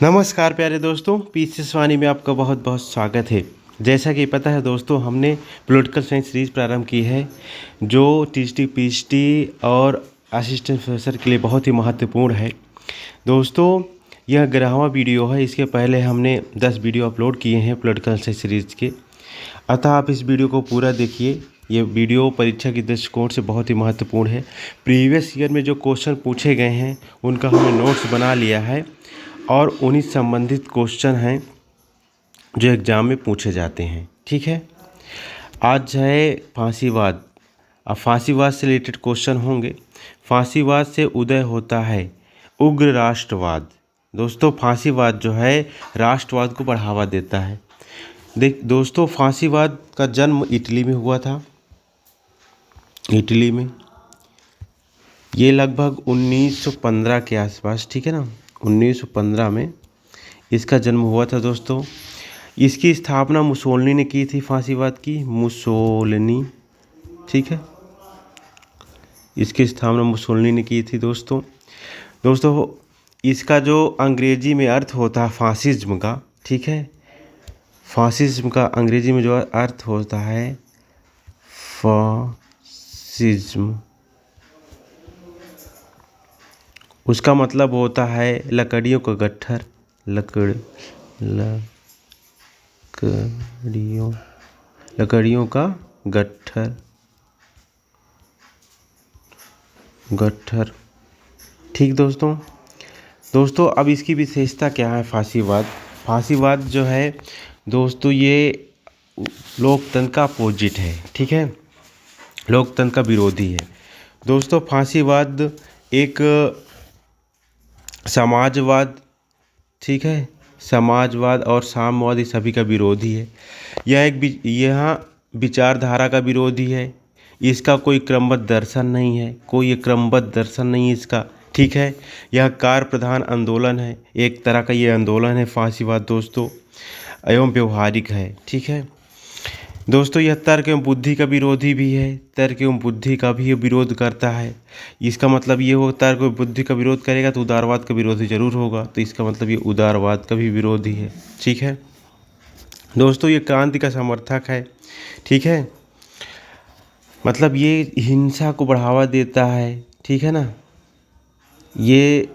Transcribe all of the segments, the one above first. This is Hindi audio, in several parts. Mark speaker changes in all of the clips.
Speaker 1: नमस्कार प्यारे दोस्तों, पीसीएस वाणी में आपका बहुत बहुत स्वागत है। जैसा कि पता है दोस्तों, हमने पॉलिटिकल साइंस सीरीज़ प्रारंभ की है जो टीजीटी पीएचडी और असिस्टेंट प्रोफेसर के लिए बहुत ही महत्वपूर्ण है। दोस्तों, यह 11वां वीडियो है। इसके पहले हमने 10 वीडियो अपलोड किए हैं पॉलिटिकल साइंस सीरीज़ के, अतः आप इस वीडियो को पूरा देखिए। ये वीडियो परीक्षा के दृष्टिकोण से बहुत ही महत्वपूर्ण है। प्रीवियस ईयर में जो क्वेश्चन पूछे गए हैं उनका हमने नोट्स बना लिया है और उन्हीं संबंधित क्वेश्चन हैं जो एग्ज़ाम में पूछे जाते हैं। ठीक है, आज है फांसीवाद। अब फांसीवाद से रिलेटेड क्वेश्चन होंगे। फांसीवाद से उदय होता है उग्र राष्ट्रवाद। दोस्तों, फांसीवाद जो है राष्ट्रवाद को बढ़ावा देता है। दोस्तों, फांसीवाद का जन्म इटली में हुआ था। इटली में ये लगभग 1915 के आसपास, ठीक है ना, 1915 में इसका जन्म हुआ था। दोस्तों, इसकी स्थापना मुसोलिनी ने की थी। फांसीवाद की मुसोलिनी, ठीक है, इसकी स्थापना मुसोलिनी ने की थी। दोस्तों इसका जो अंग्रेजी में अर्थ होता है फासिज्म का, ठीक है, फासिज्म का अंग्रेजी में जो अर्थ होता है फासिज्म, उसका मतलब होता है लकड़ियों का गट्ठर। लकड़ियों का गट्ठर। ठीक दोस्तों अब इसकी विशेषता क्या है। फांसीवाद जो है दोस्तों, ये लोकतंत्र का अपोजिट है। ठीक है, लोकतंत्र का विरोधी है। दोस्तों, फांसीवाद एक समाजवाद, ठीक है, समाजवाद और साम्यवादी सभी का विरोधी है। यह विचारधारा का विरोधी है। इसका कोई क्रमबद्ध दर्शन नहीं है, इसका, ठीक है। यह कार्य प्रधान आंदोलन है, एक तरह का ये आंदोलन है फांसीवाद दोस्तों, एवं व्यवहारिक है। ठीक है दोस्तों, यह तर्क एवं बुद्धि का विरोधी भी है। तर्क एवं बुद्धि का भी विरोध करता है। इसका मतलब ये हो, तर्क एवं बुद्धि का विरोध करेगा तो उदारवाद का विरोधी जरूर होगा, तो इसका मतलब ये उदारवाद का भी विरोधी है। ठीक है दोस्तों, ये क्रांति का समर्थक है। ठीक है, मतलब ये हिंसा को बढ़ावा देता है। ठीक है ना, ये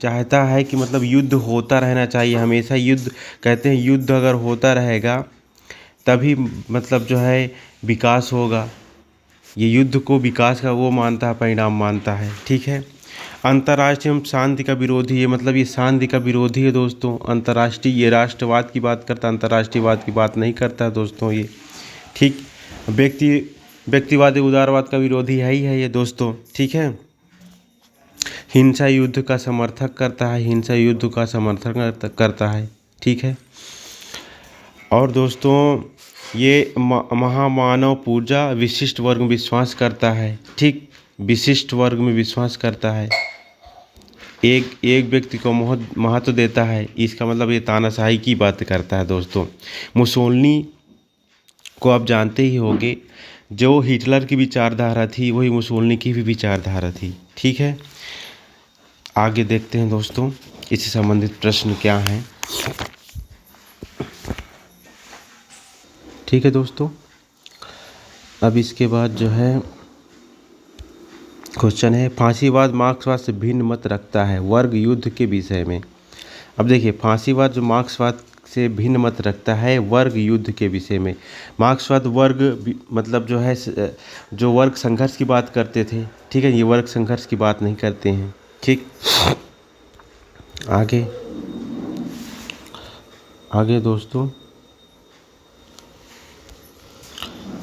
Speaker 1: चाहता है कि मतलब युद्ध होता रहना चाहिए हमेशा। युद्ध कहते हैं, युद्ध अगर होता रहेगा तभी मतलब जो है विकास होगा। ये युद्ध को विकास का वो मानता है, परिणाम मानता है। ठीक है, अंतर्राष्ट्रीय एवं शांति का विरोधी है, मतलब ये शांति का विरोधी है दोस्तों। अंतर्राष्ट्रीय, ये राष्ट्रवाद की बात करता है, अंतर्राष्ट्रीयवाद की बात नहीं करता है दोस्तों ये। ठीक, व्यक्तिवादी उदारवाद का विरोधी है ही है ये दोस्तों। ठीक है, हिंसा युद्ध का समर्थक करता है। ठीक है, और दोस्तों ये महामानव पूजा विशिष्ट वर्ग में विश्वास करता है। ठीक, विशिष्ट वर्ग में विश्वास करता है, एक व्यक्ति को महत्व देता है। इसका मतलब ये तानाशाही की बात करता है दोस्तों। मुसोलिनी को आप जानते ही होंगे, जो हिटलर की विचारधारा थी वही मुसोलिनी की भी विचारधारा थी। ठीक है, आगे देखते हैं दोस्तों इससे संबंधित प्रश्न क्या हैं। ठीक है दोस्तों, अब इसके बाद जो है क्वेश्चन है, फांसीवाद मार्क्सवाद से भिन्न मत रखता है वर्ग युद्ध के विषय में। अब देखिए, फांसीवाद जो मार्क्सवाद से भिन्न मत रखता है वर्ग युद्ध के विषय में। मार्क्सवाद वर्ग मतलब जो है, जो वर्ग संघर्ष की बात करते थे, ठीक है, ये वर्ग संघर्ष की बात नहीं करते हैं। ठीक, आगे दोस्तों,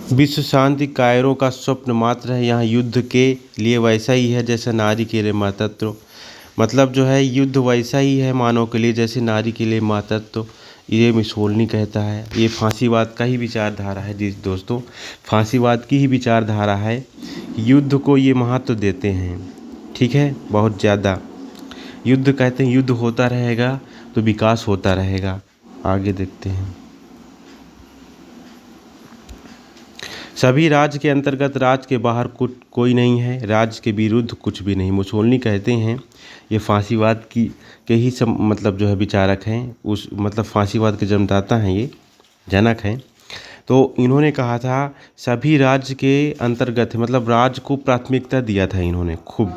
Speaker 1: विश्व शांति कायरों का स्वप्न मात्र है, यहाँ युद्ध के लिए वैसा ही है जैसे नारी के लिए मातृत्व। मतलब जो है युद्ध वैसा ही है मानव के लिए जैसे नारी के लिए मातृत्व, ये मुसोलिनी कहता है। ये फांसीवाद का ही विचारधारा है जी दोस्तों, फांसीवाद की ही विचारधारा है। युद्ध को ये महत्व देते हैं, ठीक है, बहुत ज़्यादा। युद्ध कहते हैं, युद्ध होता रहेगा तो विकास होता रहेगा। आगे देखते हैं, सभी राज्य के अंतर्गत राज्य के बाहर कोई नहीं है, राज्य के विरुद्ध कुछ भी नहीं। मुसोलिनी कहते हैं ये फांसीवाद की के ही सब मतलब जो है विचारक हैं, उस मतलब फांसीवाद के जन्मदाता हैं, ये जनक हैं। तो इन्होंने कहा था सभी राज्य के अंतर्गत है, मतलब राज्य को प्राथमिकता दिया था इन्होंने खूब,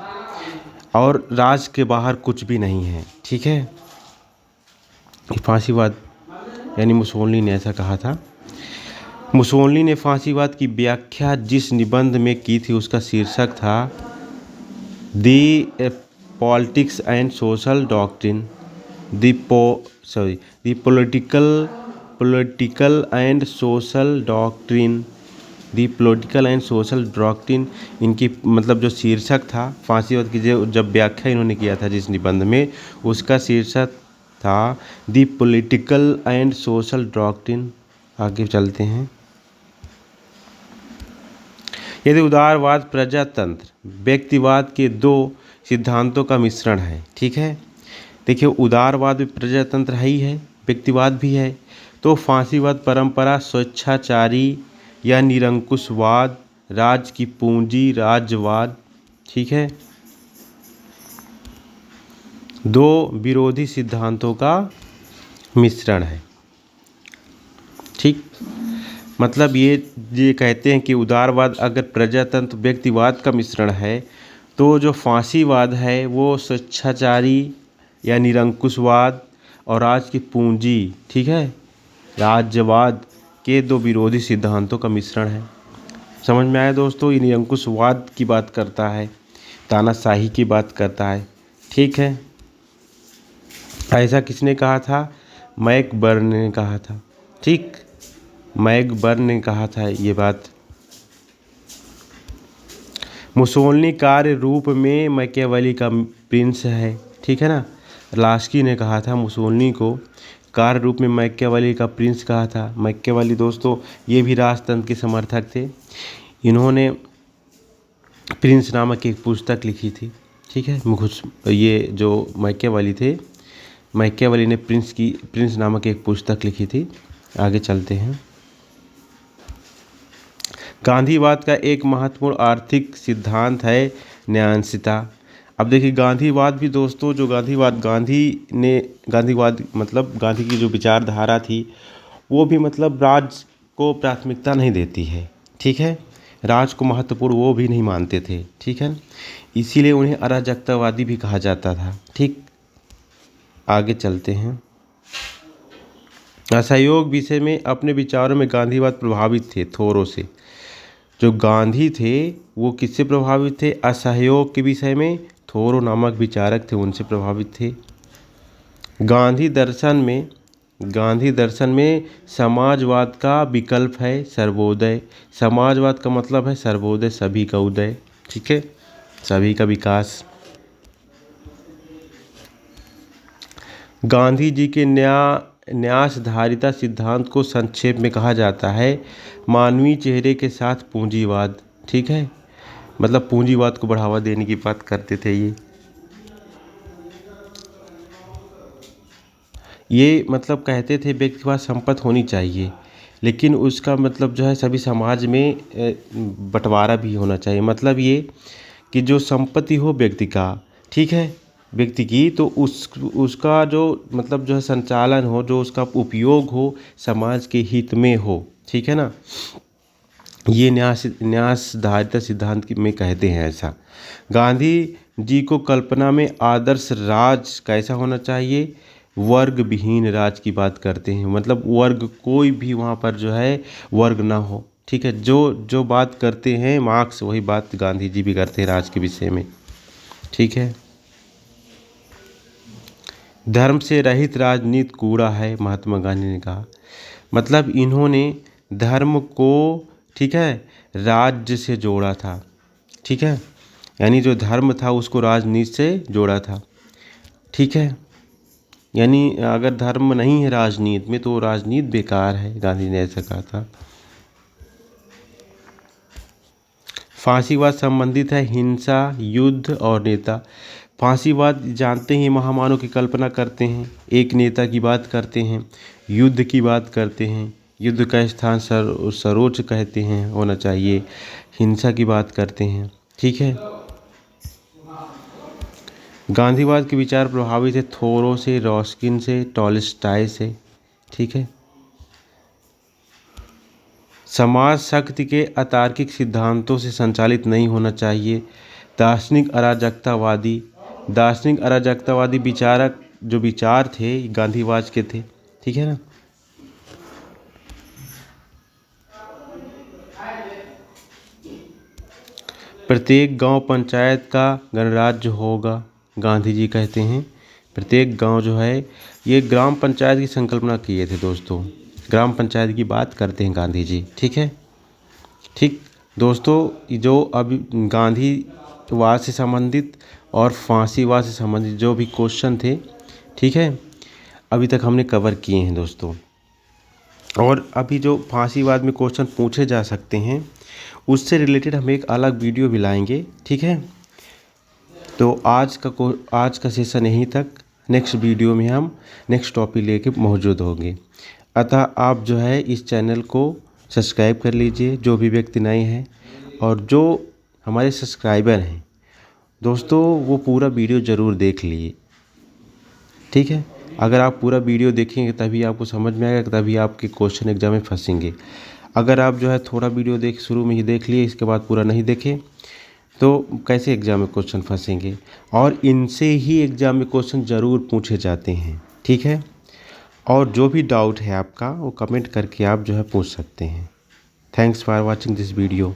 Speaker 1: और राज्य के बाहर कुछ भी नहीं है। ठीक है, ये फांसीवाद यानी मुसोलिनी ने ऐसा कहा था। मुसोलिनी ने फांसीवाद की व्याख्या जिस निबंध में की थी उसका शीर्षक था the politics and social doctrine, the political and social doctrine, the political and social doctrine. इनकी मतलब जो शीर्षक था फांसीवाद की, जो जब व्याख्या इन्होंने किया था जिस निबंध में, उसका शीर्षक था the political and social doctrine. आगे चलते हैं। यदि उदारवाद प्रजातंत्र व्यक्तिवाद के दो सिद्धांतों का मिश्रण है। ठीक है, देखिए उदारवाद भी प्रजातंत्र है ही है, व्यक्तिवाद भी है। तो फांसीवाद परंपरा स्वेच्छाचारी या निरंकुशवाद, राज्य की पूंजी राज्यवाद, ठीक है, दो विरोधी सिद्धांतों का मिश्रण है। ठीक, मतलब ये कहते हैं कि उदारवाद अगर प्रजातंत्र व्यक्तिवाद का मिश्रण है, तो जो फांसीवाद है वो स्वेच्छाचारी या निरंकुशवाद और राज्य की पूंजी, ठीक है, राज्यवाद के दो विरोधी सिद्धांतों का मिश्रण है। समझ में आया दोस्तों? ये निरंकुशवाद की बात करता है, तानाशाही की बात करता है। ठीक है, ऐसा किसने कहा था? मैकबर्न ने कहा था। ठीक, मैकबर्न ने कहा था ये बात। मुसोलिनी कार्य रूप में मैकियावेली का प्रिंस है। ठीक है ना, लास्की ने कहा था मुसोलिनी को कार्य रूप में मैकियावेली का प्रिंस कहा था। मैकियावेली दोस्तों ये भी राजतंत्र के समर्थक थे। इन्होंने प्रिंस नामक एक पुस्तक लिखी थी। ठीक है, ये जो मैकियावेली थे, मैकियावेली ने प्रिंस नामक एक पुस्तक लिखी थी। आगे चलते हैं। गांधीवाद का एक महत्वपूर्ण आर्थिक सिद्धांत है न्यायशीलता। अब देखिए गांधीवाद भी दोस्तों, जो गांधीवाद मतलब गांधी की जो विचारधारा थी वो भी मतलब राज्य को प्राथमिकता नहीं देती है। ठीक है, राज्य को महत्वपूर्ण वो भी नहीं मानते थे। ठीक है, इसीलिए उन्हें अराजकतावादी भी कहा जाता था। ठीक, आगे चलते हैं। असहयोग विषय में अपने विचारों में गांधीवाद प्रभावित थे थोरो से। जो गांधी थे वो किससे प्रभावित थे? असहयोग के विषय में थोरो नामक विचारक थे, उनसे प्रभावित थे। गांधी दर्शन में समाजवाद का विकल्प है सर्वोदय। समाजवाद का मतलब है सर्वोदय, सभी का उदय। ठीक है, सभी का विकास। गांधी जी के न्यासधारिता सिद्धांत को संक्षेप में कहा जाता है मानवीय चेहरे के साथ पूंजीवाद। ठीक है, मतलब पूंजीवाद को बढ़ावा देने की बात करते थे ये मतलब कहते थे व्यक्ति के पास संपत्ति होनी चाहिए, लेकिन उसका मतलब जो है सभी समाज में बंटवारा भी होना चाहिए। मतलब ये कि जो संपत्ति हो व्यक्ति का, ठीक है, व्यक्ति की, तो उसका जो मतलब जो है संचालन हो, जो उसका उपयोग हो समाज के हित में हो। ठीक है ना, ये न्यासधारिता सिद्धांत में कहते हैं ऐसा। गांधी जी को कल्पना में आदर्श राज कैसा होना चाहिए? वर्ग विहीन राज की बात करते हैं, मतलब वर्ग कोई भी वहाँ पर जो है वर्ग ना हो। ठीक है, जो बात करते हैं मार्क्स वही बात गांधी जी भी करते हैं राज के विषय में। ठीक है, धर्म से रहित राजनीति कूड़ा है, महात्मा गांधी ने कहा। मतलब इन्होंने धर्म को, ठीक है, राज्य से जोड़ा था। ठीक है, यानी जो धर्म था उसको राजनीति से जोड़ा था। ठीक है, यानी अगर धर्म नहीं है राजनीति में तो राजनीति बेकार है, गांधी ने ऐसा कहा था। फांसीवाद संबंधित है हिंसा, युद्ध और नेता। फांसीवाद जानते ही महामानव की कल्पना करते हैं, एक नेता की बात करते हैं, युद्ध की बात करते हैं, युद्ध का स्थान सर्वोच्च कहते हैं होना चाहिए, हिंसा की बात करते हैं। ठीक है, गांधीवाद के विचार प्रभावित है थोरो से, रॉस्किन से, टॉलस्टॉय से। ठीक है। समाज शक्ति के अतार्किक सिद्धांतों से संचालित नहीं होना चाहिए। दार्शनिक अराजकतावादी विचारक जो विचार थे गांधीवाद के थे। ठीक है ना। प्रत्येक गांव पंचायत का गणराज्य होगा, गांधी जी कहते हैं। प्रत्येक गांव जो है, ये ग्राम पंचायत की संकल्पना किए थे दोस्तों। ग्राम पंचायत की बात करते हैं गांधी जी। ठीक है। ठीक दोस्तों, जो अभी गांधीवाद से संबंधित और फांसीवाद से संबंधित जो भी क्वेश्चन थे, ठीक है, अभी तक हमने कवर किए हैं दोस्तों। और अभी जो फांसीवाद में क्वेश्चन पूछे जा सकते हैं उससे रिलेटेड हम एक अलग वीडियो भी लाएंगे। ठीक है। तो आज का सेशन यहीं तक। नेक्स्ट वीडियो में हम नेक्स्ट टॉपिक लेके मौजूद होंगे। अतः आप जो है इस चैनल को सब्सक्राइब कर लीजिए, जो भी व्यक्ति नए हैं, और जो हमारे सब्सक्राइबर हैं दोस्तों वो पूरा वीडियो ज़रूर देख लीजिए। ठीक है। अगर आप पूरा वीडियो देखेंगे तभी आपको समझ में आएगा, तभी आपके क्वेश्चन एग्जाम में फंसेंगे। अगर आप जो है थोड़ा वीडियो शुरू में ही देख लिए, इसके बाद पूरा नहीं देखें, तो कैसे एग्जाम में क्वेश्चन फंसेंगे। और इनसे ही एग्जाम में क्वेश्चन ज़रूर पूछे जाते हैं। ठीक है। और जो भी डाउट है आपका वो कमेंट करके आप जो है पूछ सकते हैं। Thanks for watching this video.